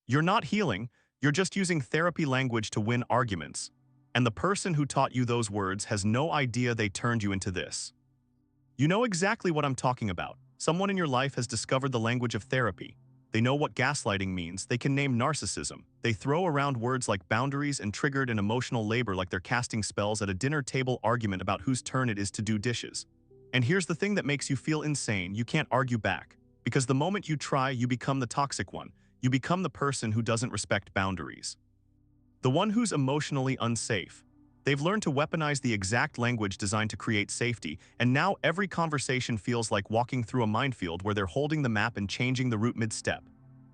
You're not healing, you're just using therapy language to win arguments. And the person who taught you those words has no idea they turned you into this. You know exactly what I'm talking about. Someone in your life has discovered the language of therapy. They know what gaslighting means, they can name narcissism. They throw around words like boundaries and triggered and emotional labor like they're casting spells at a dinner table argument about whose turn it is to do dishes. And here's the thing that makes you feel insane: you can't argue back. Because the moment you try, you become the toxic one. You become the person who doesn't respect boundaries. The one who's emotionally unsafe. They've learned to weaponize the exact language designed to create safety, and now every conversation feels like walking through a minefield where they're holding the map and changing the route mid-step.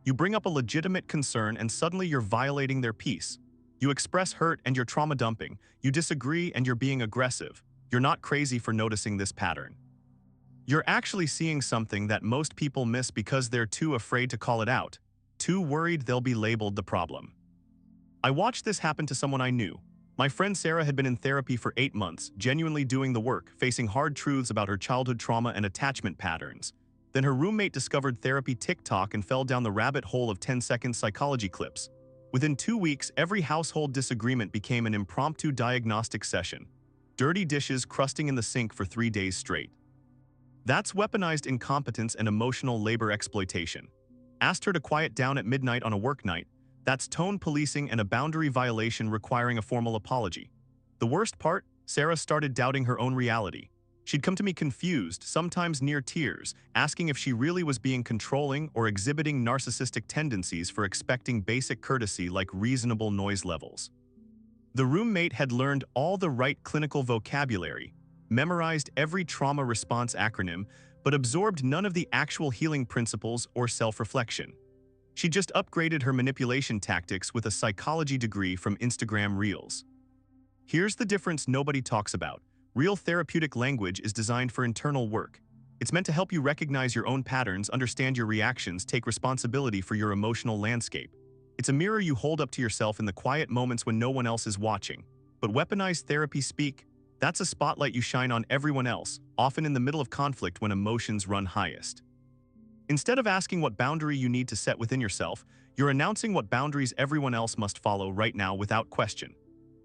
You bring up a legitimate concern and suddenly you're violating their peace. You express hurt and you're trauma dumping. You disagree and you're being aggressive. You're not crazy for noticing this pattern. You're actually seeing something that most people miss because they're too afraid to call it out, too worried they'll be labeled the problem. I watched this happen to someone I knew. My friend Sarah had been in therapy for 8 months, genuinely doing the work, facing hard truths about her childhood trauma and attachment patterns. Then her roommate discovered therapy TikTok and fell down the rabbit hole of 10-second psychology clips. Within 2 weeks, every household disagreement became an impromptu diagnostic session. Dirty dishes crusting in the sink for 3 days straight. That's weaponized incompetence and emotional labor exploitation. Asked her to quiet down at midnight on a work night. That's tone policing and a boundary violation requiring a formal apology. The worst part? Sarah started doubting her own reality. She'd come to me confused, sometimes near tears, asking if she really was being controlling or exhibiting narcissistic tendencies for expecting basic courtesy like reasonable noise levels. The roommate had learned all the right clinical vocabulary, memorized every trauma response acronym, but absorbed none of the actual healing principles or self-reflection. She just upgraded her manipulation tactics with a psychology degree from Instagram Reels. Here's the difference nobody talks about. Real therapeutic language is designed for internal work. It's meant to help you recognize your own patterns, understand your reactions, take responsibility for your emotional landscape. It's a mirror you hold up to yourself in the quiet moments when no one else is watching. But weaponized therapy speak, that's a spotlight you shine on everyone else, often in the middle of conflict when emotions run highest. Instead of asking what boundary you need to set within yourself, you're announcing what boundaries everyone else must follow right now without question.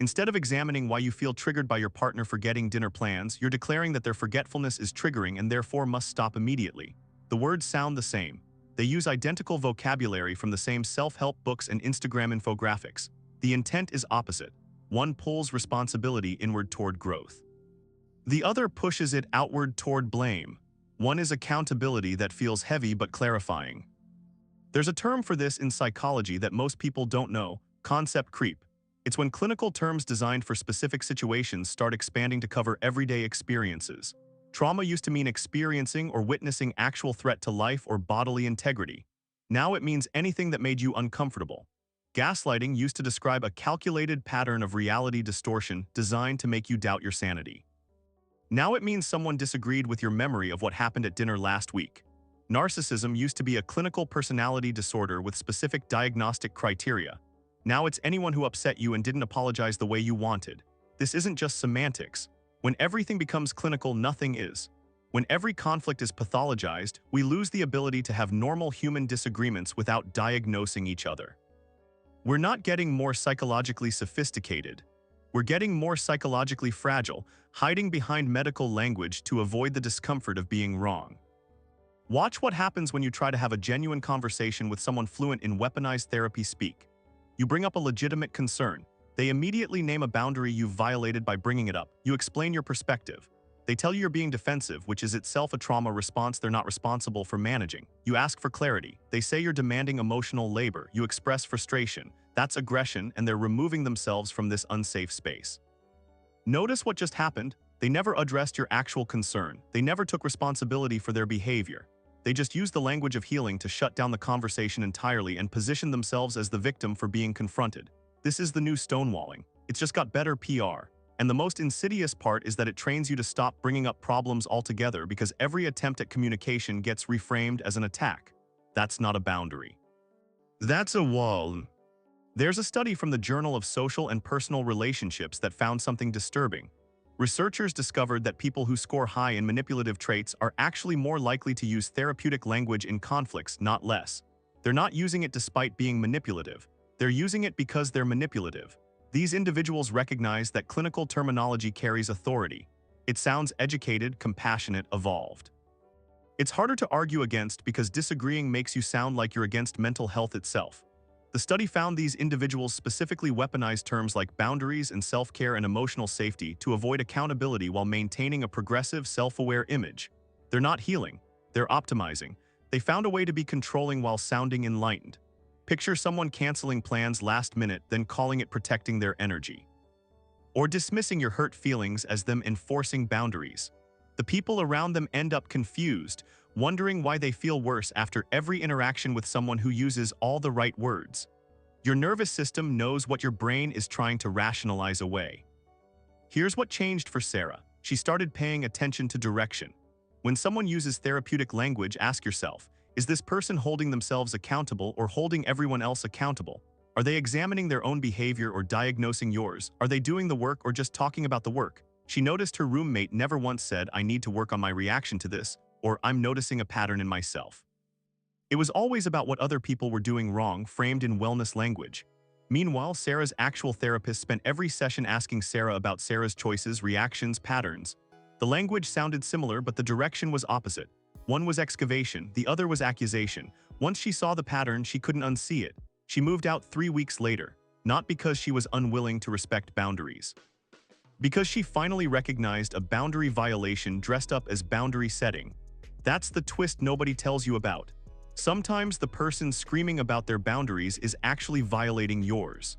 Instead of examining why you feel triggered by your partner forgetting dinner plans, you're declaring that their forgetfulness is triggering and therefore must stop immediately. The words sound the same. They use identical vocabulary from the same self-help books and Instagram infographics. The intent is opposite. One pulls responsibility inward toward growth. The other pushes it outward toward blame. One is accountability that feels heavy but clarifying. There's a term for this in psychology that most people don't know: concept creep. It's when clinical terms designed for specific situations start expanding to cover everyday experiences. Trauma used to mean experiencing or witnessing actual threat to life or bodily integrity. Now it means anything that made you uncomfortable. Gaslighting used to describe a calculated pattern of reality distortion designed to make you doubt your sanity. Now it means someone disagreed with your memory of what happened at dinner last week. Narcissism used to be a clinical personality disorder with specific diagnostic criteria. Now it's anyone who upset you and didn't apologize the way you wanted. This isn't just semantics. When everything becomes clinical, nothing is. When every conflict is pathologized, we lose the ability to have normal human disagreements without diagnosing each other. We're not getting more psychologically sophisticated. We're getting more psychologically fragile, hiding behind medical language to avoid the discomfort of being wrong. Watch what happens when you try to have a genuine conversation with someone fluent in weaponized therapy speak. You bring up a legitimate concern. They immediately name a boundary you've violated by bringing it up. You explain your perspective. They tell you you're being defensive, which is itself a trauma response they're not responsible for managing. You ask for clarity. They say you're demanding emotional labor. You express frustration. That's aggression, and they're removing themselves from this unsafe space. Notice what just happened. They never addressed your actual concern. They never took responsibility for their behavior. They just used the language of healing to shut down the conversation entirely and position themselves as the victim for being confronted. This is the new stonewalling. It's just got better PR. And the most insidious part is that it trains you to stop bringing up problems altogether, because every attempt at communication gets reframed as an attack. That's not a boundary. That's a wall. There's a study from the Journal of Social and Personal Relationships that found something disturbing. Researchers discovered that people who score high in manipulative traits are actually more likely to use therapeutic language in conflicts, not less. They're not using it despite being manipulative. They're using it because they're manipulative. These individuals recognize that clinical terminology carries authority. It sounds educated, compassionate, evolved. It's harder to argue against because disagreeing makes you sound like you're against mental health itself. The study found these individuals specifically weaponize terms like boundaries and self-care and emotional safety to avoid accountability while maintaining a progressive, self-aware image. They're not healing, they're optimizing. They found a way to be controlling while sounding enlightened. Picture someone canceling plans last minute, then calling it protecting their energy. Or dismissing your hurt feelings as them enforcing boundaries. The people around them end up confused, wondering why they feel worse after every interaction with someone who uses all the right words. Your nervous system knows what your brain is trying to rationalize away. Here's what changed for Sarah. She started paying attention to direction. When someone uses therapeutic language, ask yourself, is this person holding themselves accountable or holding everyone else accountable? Are they examining their own behavior or diagnosing yours? Are they doing the work or just talking about the work? She noticed her roommate never once said, I need to work on my reaction to this, or I'm noticing a pattern in myself. It was always about what other people were doing wrong, framed in wellness language. Meanwhile, Sarah's actual therapist spent every session asking Sarah about Sarah's choices, reactions, patterns. The language sounded similar, but the direction was opposite. One was excavation, the other was accusation. Once she saw the pattern, she couldn't unsee it. She moved out 3 weeks later, not because she was unwilling to respect boundaries. Because she finally recognized a boundary violation dressed up as boundary setting. That's the twist nobody tells you about. Sometimes the person screaming about their boundaries is actually violating yours.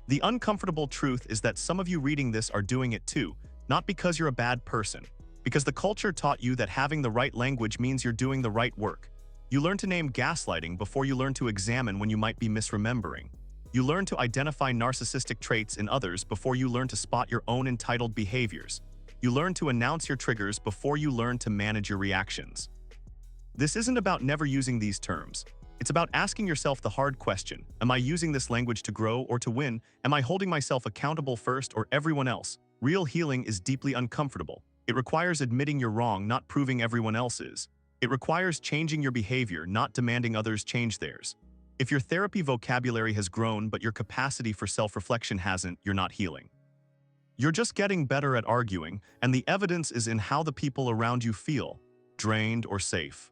The uncomfortable truth is that some of you reading this are doing it too, not because you're a bad person, because the culture taught you that having the right language means you're doing the right work. You learn to name gaslighting before you learn to examine when you might be misremembering. You learn to identify narcissistic traits in others before you learn to spot your own entitled behaviors. You learn to announce your triggers before you learn to manage your reactions. This isn't about never using these terms. It's about asking yourself the hard question, am I using this language to grow or to win? Am I holding myself accountable first or everyone else? Real healing is deeply uncomfortable. It requires admitting you're wrong, not proving everyone else is. It requires changing your behavior, not demanding others change theirs. If your therapy vocabulary has grown but your capacity for self-reflection hasn't, you're not healing. You're just getting better at arguing, and the evidence is in how the people around you feel, drained or safe.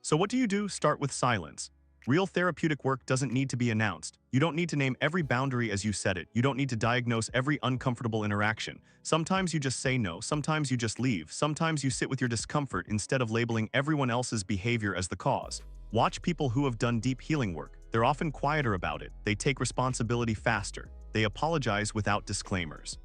So what do? Start with silence. Real therapeutic work doesn't need to be announced. You don't need to name every boundary as you set it. You don't need to diagnose every uncomfortable interaction. Sometimes you just say no, sometimes you just leave, sometimes you sit with your discomfort instead of labeling everyone else's behavior as the cause. Watch people who have done deep healing work. They're often quieter about it. They take responsibility faster. They apologize without disclaimers.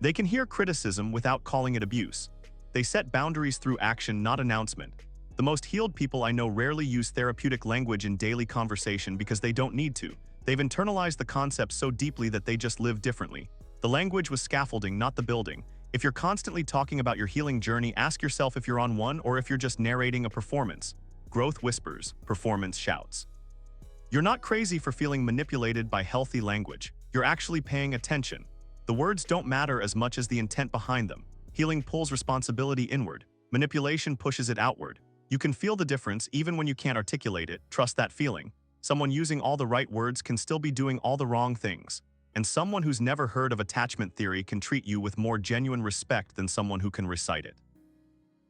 They can hear criticism without calling it abuse. They set boundaries through action, not announcement. The most healed people I know rarely use therapeutic language in daily conversation because they don't need to. They've internalized the concept so deeply that they just live differently. The language was scaffolding, not the building. If you're constantly talking about your healing journey, ask yourself if you're on one or if you're just narrating a performance. Growth whispers, performance shouts. You're not crazy for feeling manipulated by healthy language. You're actually paying attention. The words don't matter as much as the intent behind them. Healing pulls responsibility inward. Manipulation pushes it outward. You can feel the difference even when you can't articulate it. Trust that feeling. Someone using all the right words can still be doing all the wrong things. And someone who's never heard of attachment theory can treat you with more genuine respect than someone who can recite it.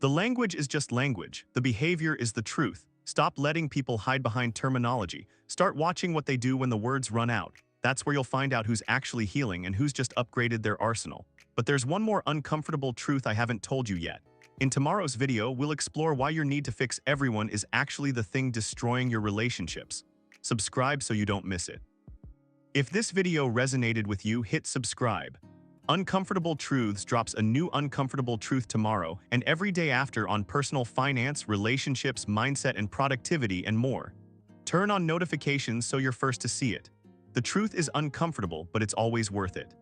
The language is just language. The behavior is the truth. Stop letting people hide behind terminology. Start watching what they do when the words run out. That's where you'll find out who's actually healing and who's just upgraded their arsenal. But there's one more uncomfortable truth I haven't told you yet. In tomorrow's video, we'll explore why your need to fix everyone is actually the thing destroying your relationships. Subscribe so you don't miss it. If this video resonated with you, hit subscribe. Uncomfortable Truths drops a new uncomfortable truth tomorrow and every day after on personal finance, relationships, mindset, and productivity, and more. Turn on notifications so you're first to see it. The truth is uncomfortable, but it's always worth it.